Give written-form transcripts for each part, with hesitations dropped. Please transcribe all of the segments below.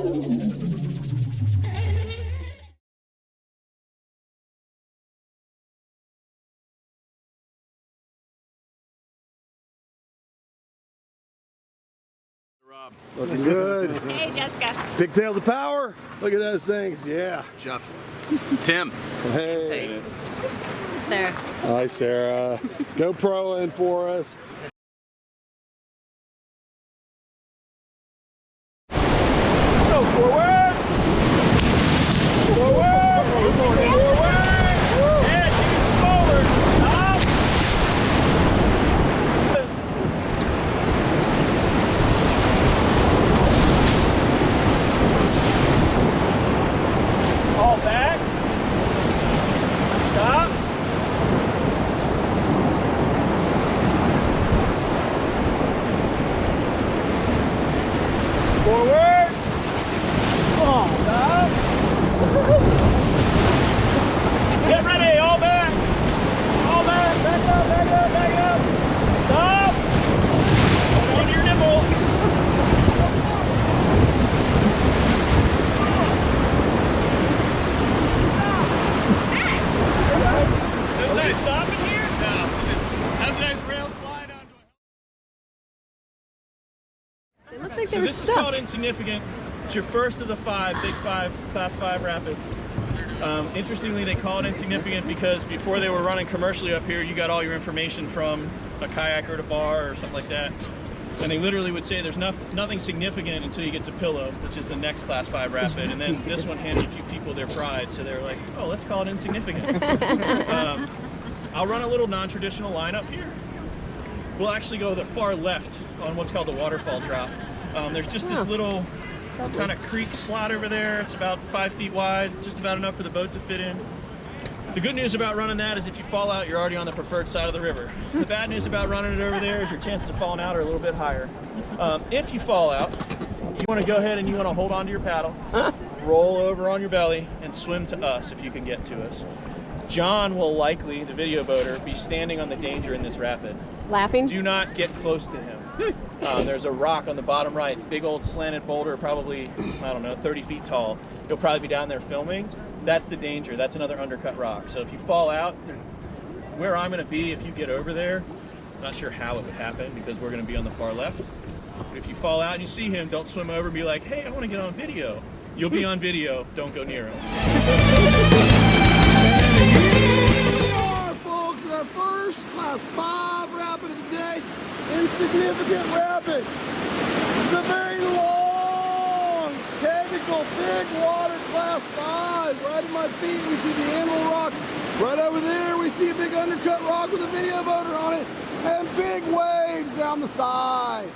Rob. Looking good. Hey, Jessica. Pigtails of power. Look at those things. Yeah. Jeff. Tim. Hey. Sarah. Hi, Sarah. GoPro in for us. Go forward. Forward. Forward. Head, keep forward. Stop. All back. Stop. Forward. Stop. Get ready. All back. All back. Back up. Back up. Back up. Stop. Hold on to your nipple. Nobody stopping here? No. How did I rail slide onto it? They look like they So were this is stuck. called insignificant. It's your first of the big five, class 5 rapids. Interestingly, they call it insignificant because before they were running commercially up here, you got all your information from a kayaker at a bar or something like that. And they literally would say there's nothing significant until you get to Pillow, which is the next class 5 rapid. And then this one handed a few people their pride, so they were like, oh, let's call it insignificant. I'll run a little non-traditional lineup here. We'll actually go the far left on what's called the waterfall drop. There's just this little kind of creek slot over there. It's about 5 feet wide, just about enough for the boat to fit in. The good news about running that is if you fall out, you're already on the preferred side of the river. The bad news about running it over there is your chances of falling out are a little bit higher. If you fall out, you want to go ahead and you want to hold onto your paddle, roll over on your belly, and swim to us if you can get to us. John will likely, the video boater, be standing on the danger in this rapid. Laughing? Do not get close to him. There's a rock on the bottom right, big old slanted boulder, probably, I don't know, 30 feet tall. He'll probably be down there filming. That's the danger. That's another undercut rock. So if you fall out, where I'm going to be, if you get over there, I'm not sure how it would happen because we're going to be on the far left. But if you fall out and you see him, don't swim over and be like, hey, I want to get on video. You'll be on video. Don't go near him. Folks, in our first class 5 rapid of the day, insignificant rapid. This is a very long, technical, big water class 5. Right at my feet, we see the Animal Rock. Right over there, we see a big undercut rock with a video boater on it, and big waves down the side.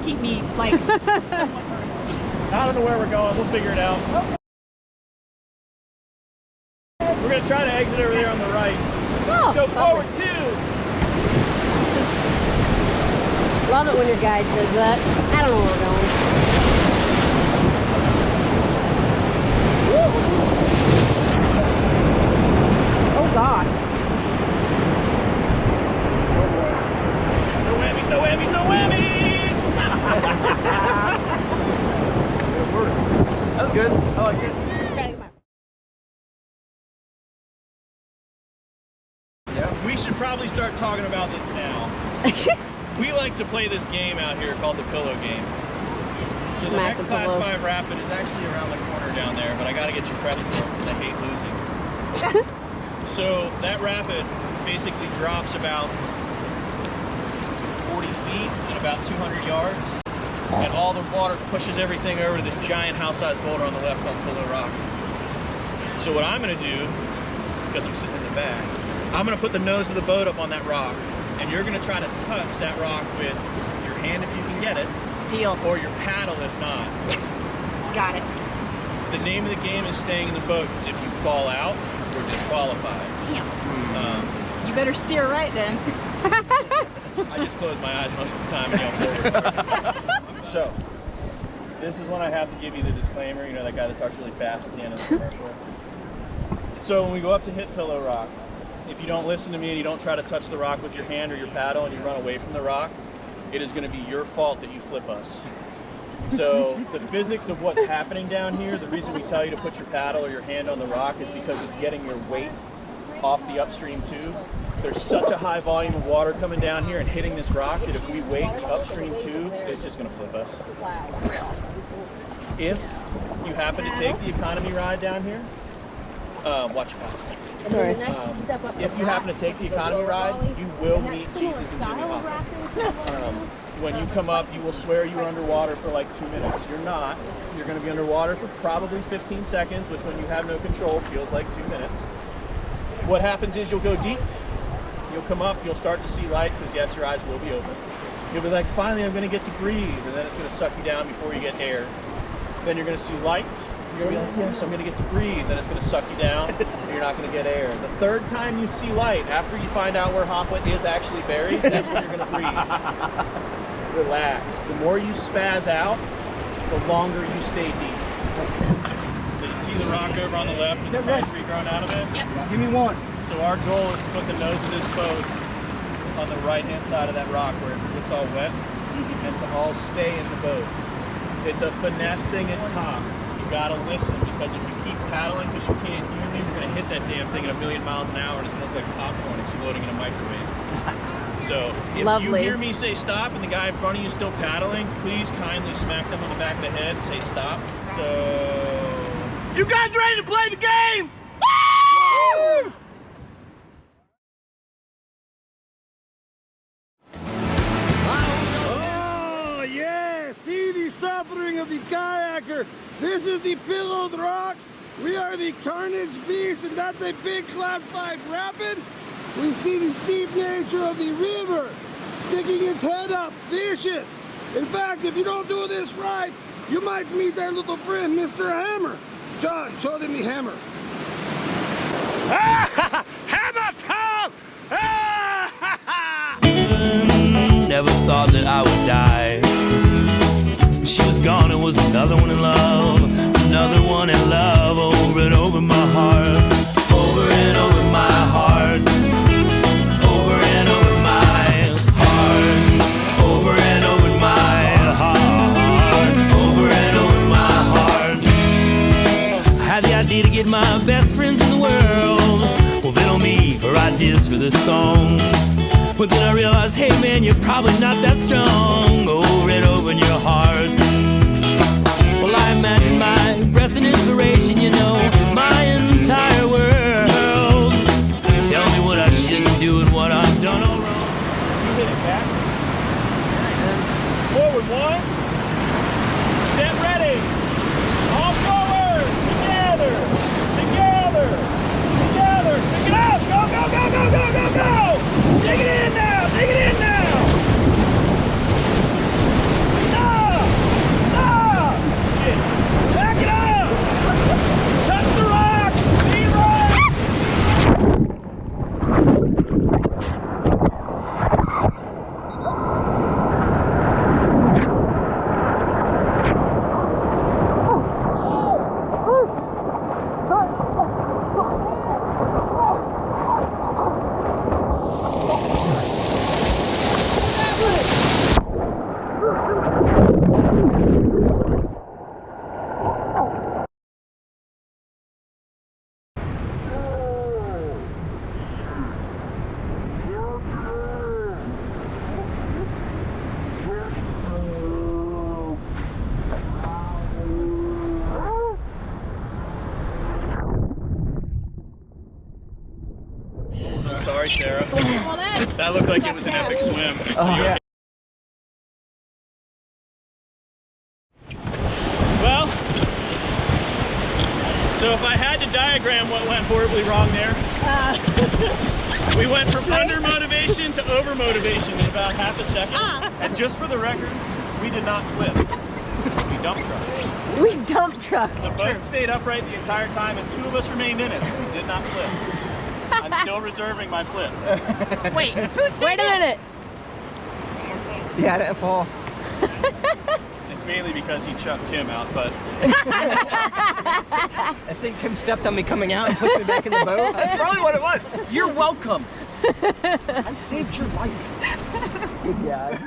Keep me like I don't know where we're going, we'll figure it out. We're gonna try to exit over there on the right. Oh, go forward 2. Love it when your guide does that. I don't know where we're going. Woo. Oh God. That's good? I like it. Yeah. We should probably start talking about this now. We like to play this game out here called the pillow game. So the next Class 5 rapid is actually around the corner down there, but I gotta get you prepped for it because I hate losing. So that rapid basically drops about 40 feet at about 200 yards. And all the water pushes everything over to this giant house-sized boulder on the left called Pillow Rock. So what I'm gonna do, because I'm sitting in the back, I'm gonna put the nose of the boat up on that rock, and you're gonna try to touch that rock with your hand if you can get it. Deal. Or your paddle if not. Got it. The name of the game is staying in the boat, because if you fall out, you're disqualified. Damn. You better steer right then. I just close my eyes most of the time and yell forward. So, this is when I have to give you the disclaimer, you know, that guy that talks really fast at the end of the commercial. So when we go up to hit Pillow Rock, if you don't listen to me and you don't try to touch the rock with your hand or your paddle and you run away from the rock, it is going to be your fault that you flip us. So the physics of what's happening down here, the reason we tell you to put your paddle or your hand on the rock is because it's getting your weight off the upstream tube. There's such a high volume of water coming down here and hitting this rock that if we wait the upstream tube, it's just going to flip us. If you happen to take the economy ride down here, watch your pass. Sorry. If you happen to take the economy ride, you will meet Jesus and Jimmy Hoffa. When you come up, you will swear you were underwater for like 2 minutes. You're not. You're going to be underwater for probably 15 seconds, which when you have no control feels like 2 minutes. What happens is you'll go deep. You'll come up, you'll start to see light, because yes, your eyes will be open. You'll be like, finally I'm going to get to breathe, and then it's going to suck you down before you get air. Then you're going to see light. You're going to be like, yes, I'm going to get to breathe. Then it's going to suck you down, and you're not going to get air. The third time you see light, after you find out where Hoffa is actually buried, that's when you're going to breathe. Relax. The more you spaz out, the longer you stay deep. So you see the rock over on the left with the pine tree growing out of it? Yep. Give me one. So our goal is to put the nose of this boat on the right-hand side of that rock where it gets all wet and to all stay in the boat. It's a finesse thing at top. You gotta listen, because if you keep paddling because you can't hear me, you're gonna hit that damn thing at 1,000,000 miles an hour and it's gonna look like popcorn exploding in a microwave. So if you hear me say stop and the guy in front of you is still paddling, please kindly smack them on the back of the head and say stop. So... You guys ready to play the game? Woo! Oh yeah, see the suffering of the kayaker. This is the pillowed rock. We are the Carnage Beast, and that's a big Class 5 rapid. We see the steep nature of the river, sticking its head up, vicious. In fact, if you don't do this right, you might meet our little friend, Mr. Hammer. John, show them the hammer. Hammer time! Never thought that I would die. When she was gone, it was another one in love, another one in love, over and over my heart, over and over my heart, over and over my heart, over and over my heart, over and over my heart. I had the idea to get my best friends in the world, well, they on me for ideas for this song. But then I realized, hey man, you're probably not that strong. Over and over in your heart. Well, I imagine my breath and inspiration, you know, my entire world. Tell me what I shouldn't do and what I've done all wrong. You hit it back. Forward, one. Set, ready. All forward. Together. Together. Together. Pick it up. Go, go, go, go, go, go, go. Take it in now! Take it in now! Stop! Sarah. Well, That looked like it was an epic swim. Yeah. Well, so if I had to diagram what went horribly wrong there, we went from under motivation to over motivation in about half a second. And just for the record, we did not flip. We dump trucked. We dump trucks. The boat stayed upright the entire time and 2 of us remained in it. We did not flip. I'm still reserving my flip. wait, who's Wait a minute. Yeah, I didn't fall. It's mainly because he chucked Tim out, but I think Tim stepped on me coming out and pushed me back in the boat. That's probably what it was. You're welcome. I saved your life. Good guy.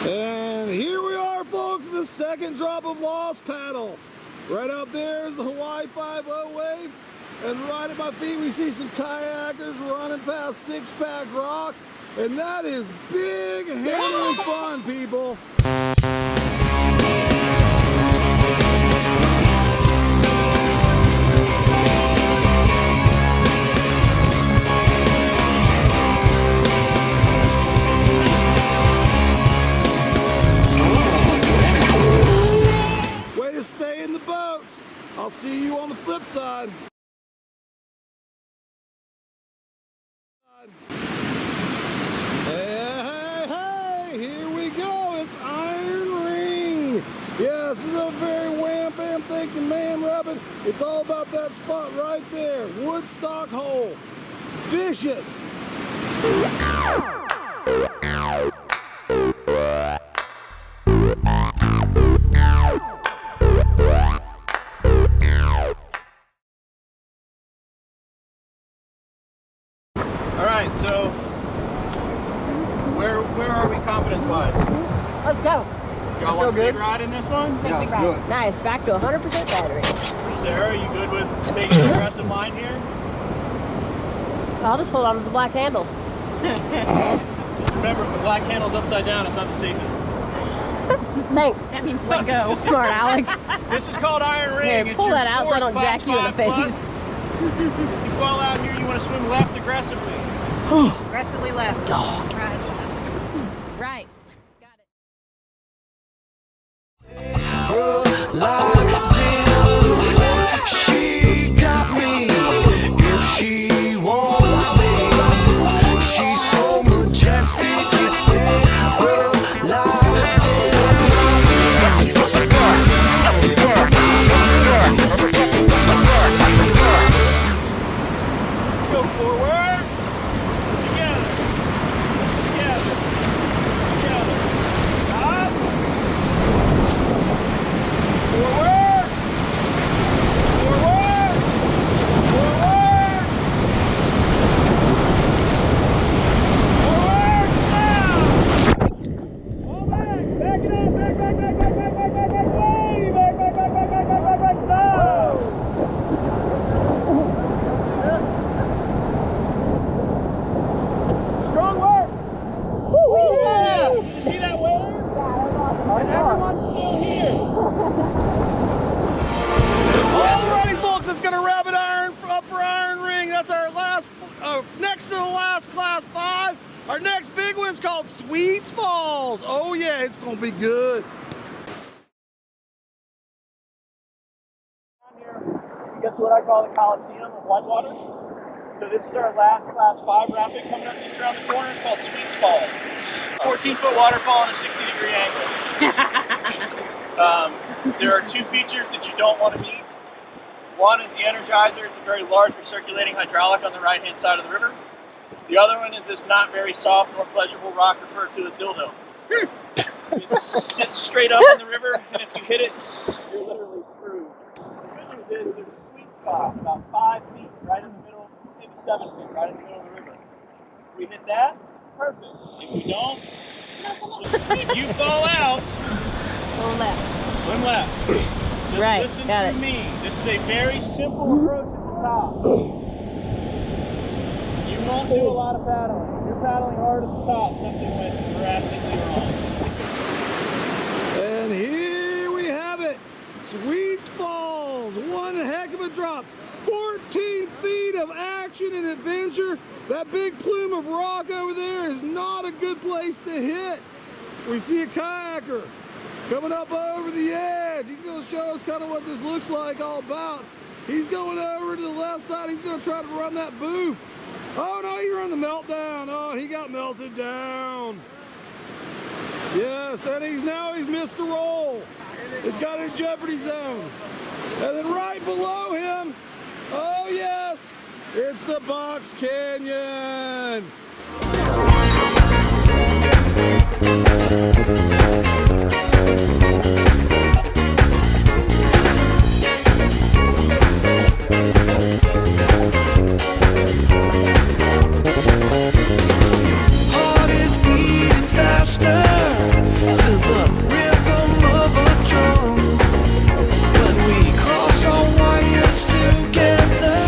And here we are, folks, the second drop of Lost Paddle. Right out there is the Hawaii 5-0 wave. And right at my feet, we see some kayakers running past Six-Pack Rock. And that is big handling fun, people. Way to stay in the boats. I'll see you on the flip side. Hey, here we go. It's Iron Ring. Yeah, this is a very wham bam thank you ma'am rabbit. It's all about that spot right there. Woodstock hole. Vicious. all right, so where are we confidence-wise? Let's go. Y'all want a big ride in this one? Yeah, let's do it. Nice. Back to 100% battery. Sarah, you good with taking the aggressive line here? I'll just hold on to the black handle. Remember, if the black handle's upside down, it's not the safest. Thanks. That means let go. Smart Alec. This is called Iron Ring. Here, It's pull your that out so I don't fourth jack you in the Class 5 face. plus. If you fall out here, you want to swim left aggressively. Aggressively left. Right. Right. Got it. She got me if she wants me. She's so majestic, it's Go forward. Together. Together. Together. Up. Forward. Forward. Forward. Forward. Down. All back. Back it up. Back, back, back, back, back, back, back, back, back, back, back, back, back, back, back, back, back, stop. Strong work! Yeah. You see that wave? And everyone's still here. Alrighty, folks, that's gonna wrap it up for Iron Ring. That's our last, next to the last Class 5. Our next big one's called Sweets Falls. Oh yeah, it's gonna be good. Get to what I call the Coliseum of Whitewater. So this is our last Class 5 rapid coming up just around the corner. It's called Sweets Falls. 14-foot waterfall on a 60-degree angle. There are 2 features that you don't want to meet. One is the Energizer. It's a very large recirculating hydraulic on the right-hand side of the river. The other one is this not very soft nor pleasurable rock referred to as dildo. It sits straight up in the river, and if you hit it, you're literally screwed. The good news is there's a sweet spot about 5 feet right in the middle, maybe 7 feet right in the middle of the river. If we hit that, perfect. If we don't, if you fall out, Go left. swim left. Just Right, listen got to it. me. This is a very simple approach at the top. You won't do a lot of paddling. If you're paddling hard at the top, something went drastically wrong. And here we have it. Sweets Falls. One heck of a drop. 14 of action and adventure. That big plume of rock over there is not a good place to hit. We see a kayaker coming up over the edge. He's going to show us kind of what this looks like all about. He's going over to the left side. He's going to try to run that booth. Oh no, he ran the meltdown. Oh, and he got melted down. Yes, and he's missed the roll. It's got a jeopardy zone. And then right below him, oh yes, it's the Box Canyon. Heart is beating faster to the rhythm of a drum. When we cross our wires together.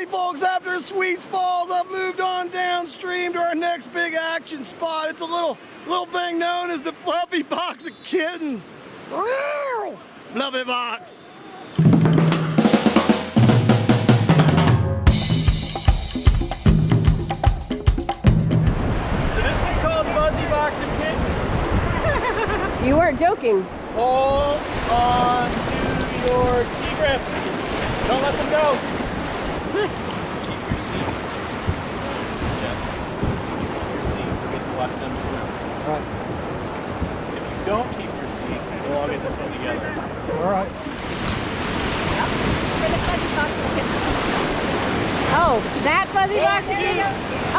Folks, after Sweets Falls, I've moved on downstream to our next big action spot. It's a little thing known as the Fluffy Box of Kittens. Fluffy Box. So this one's called Fuzzy Box of Kittens. You weren't joking. Hold on to your key grip. Don't let them go. Keep your seat. Yeah. Keep your seat. Forget to watch them swim. Alright. If you don't keep your seat, we'll all get this one together. Alright. Oh, that fuzzy box again? Oh!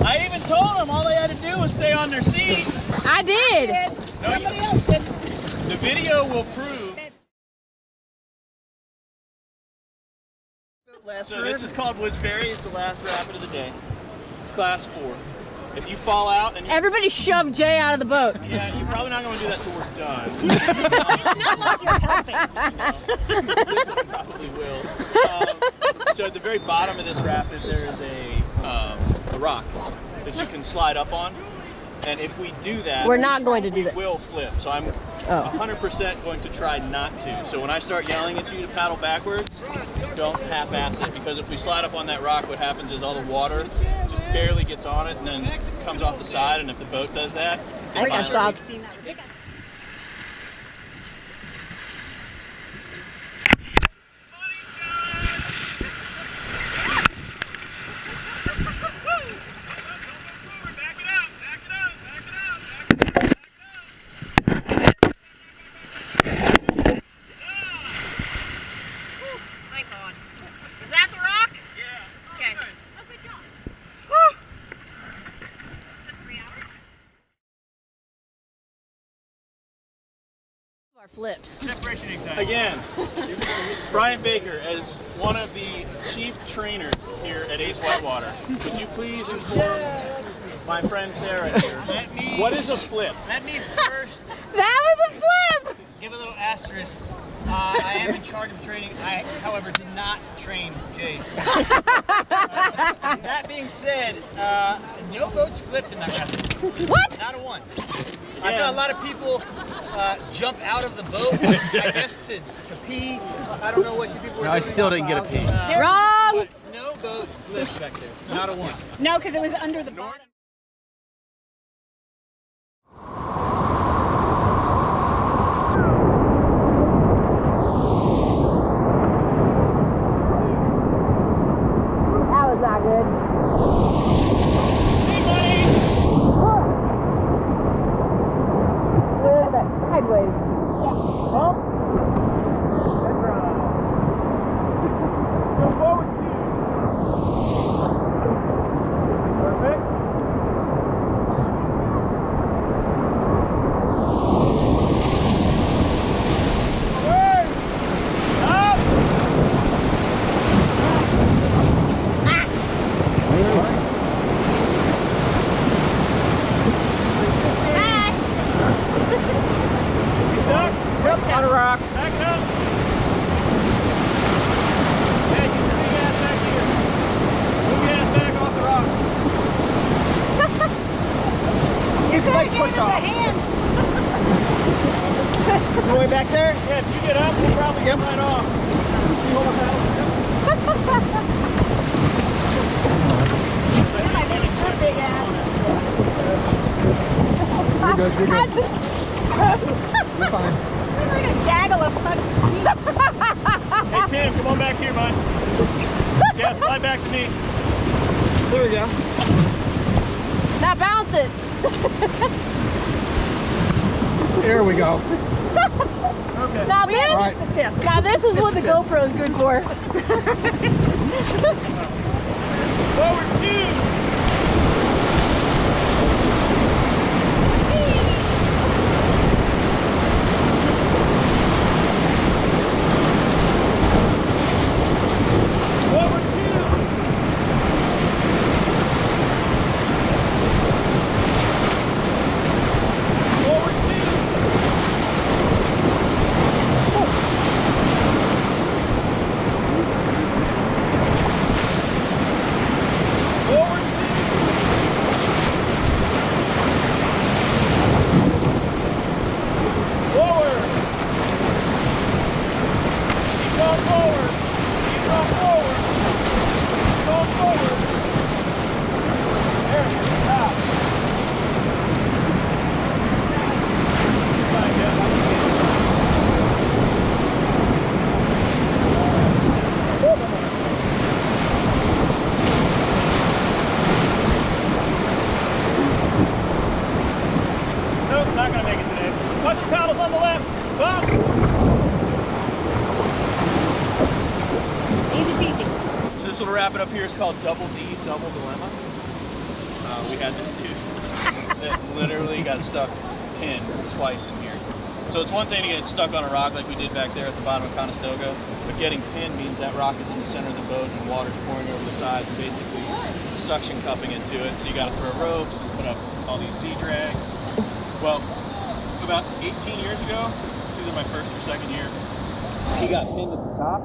I even told them all they had to do was stay on their seat. I did. No, somebody else did. The video will prove. So this is called Woods Ferry. It's the last rapid of the day. It's class 4. If you fall out and Everybody shoved Jay out of the boat. yeah, you're probably not going to do that till we're done. It's not like you're helping. This one probably will. So at the very bottom of this rapid, there is a rock that you can slide up on. And if we do that, We're not going to do that. We will flip. So I'm 100% going to try not to. So when I start yelling at you to paddle backwards, don't half-ass it, because if we slide up on that rock, what happens is all the water just barely gets on it and then comes off the side. And if the boat does that, I think I saw. Is that the rock? Yeah. Okay. Good. Oh, good job. Took 3 hours. Our flips. Separation anxiety. Again, Brian Baker, as one of the chief trainers here at Ace Whitewater, could you please inform my friend Sarah here, what is a flip? Let me first That was a flip! give a little asterisk. I am in charge of training. I, however, did not train Jay. That being said, no boats flipped in that rapid. What? Not a one. I saw a lot of people jump out of the boat, I guess to pee. I don't know what you people were doing. I still didn't get a pee. Wrong! No boats flipped back there. Not a one. No, because it was under the bottom. That was not good. Where's that sideways? Go forward, perfect. Forward. Up. You stuck? Yep, on a rock. Back it up. Yeah, get your big ass back here. Move your ass back off the rock. It's like push off. You way back there? Yeah, if you get up, we'll probably get right off. You hold the paddle. You're good, you're good. You're fine. Like a gaggle of Hey Tim, come on back here, bud. Yeah, slide back to me. There we go. Now bounce it. Here we go. Okay. Now this, Right. now this is what the GoPro is good for. Forward 2. Forward 2. Forward 2. Forward 2. Forward. Keep going forward. Keep going forward. Keep going forward. There we go. Stop. Fine, Jeff. Nope, not gonna make it today. Watch your paddles on the left. Bump. Easy peasy. So this little rapid up here is called Double D's Double Dilemma. We had this dude that literally got stuck pinned twice in here. So it's one thing to get stuck on a rock like we did back there at the bottom of Conestoga, but getting pinned means that rock is in the center of the boat and water's pouring over the side and basically suction cupping into it. So you gotta throw ropes and put up all these Z-drags. Well, about 18 years ago, it was either my first or second year, he got pinned at the top.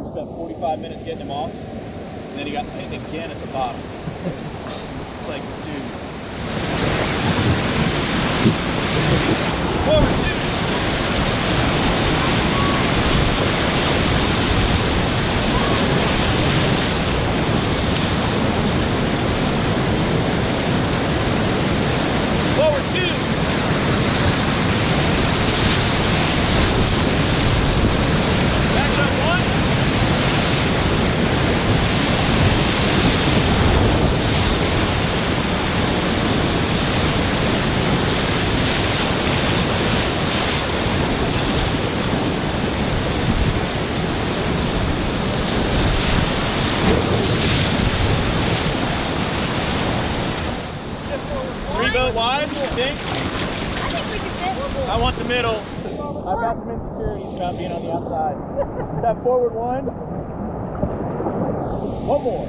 His spent 45 minutes getting him off, and then he got hit again at the bottom. It's like, dude. Forward 2. Forward 2. Back it up 1. Boat wide, you think? I think we can fit. I want the middle. I've got some insecurities about being on the outside. That forward 1. One more.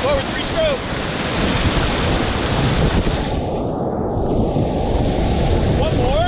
Forward 3 strokes. One more.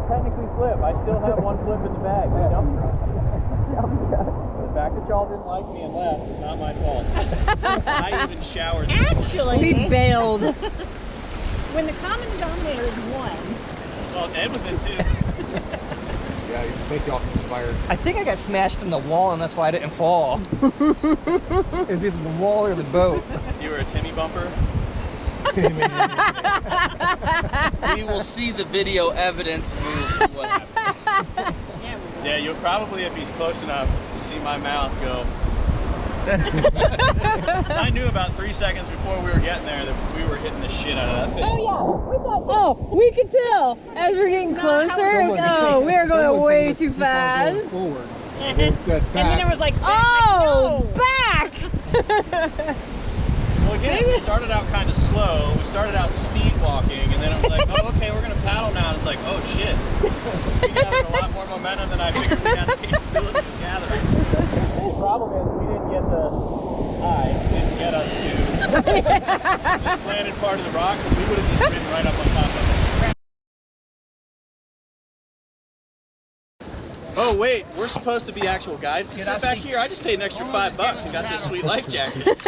Technically flip. I still have one flip in the bag. The fact that y'all didn't like me and left is not my fault. I even showered. Actually, We bailed. when the common denominator is 1. Well, Ed was in 2. Yeah, you make y'all inspired. I think I got smashed in the wall and that's why I didn't fall. It's either the wall or the boat. You were a Timmy bumper. We will see the video evidence and we will see what happens. Yeah, you'll probably, if he's close enough, see my mouth go. I knew about 3 seconds before we were getting there that we were hitting the shit out of that thing. Oh yeah, we thought so. Oh, we can tell as we're getting closer. Oh, we are going way too fast. Forward. And then it was like, Oh, back! Well, again, we started out kind of slow. We started out speed walking, and then it was like, oh, okay, we're going to paddle now. And it's like, oh, shit. We gathered a lot more momentum than I figured we had the capability of gathering. The problem is we didn't get the didn't get us to the slanted part of the rock, because we would have just been right up on top of it. Oh, wait, we're supposed to be actual guides to sit back here? I just paid an extra $5 and got this sweet life jacket.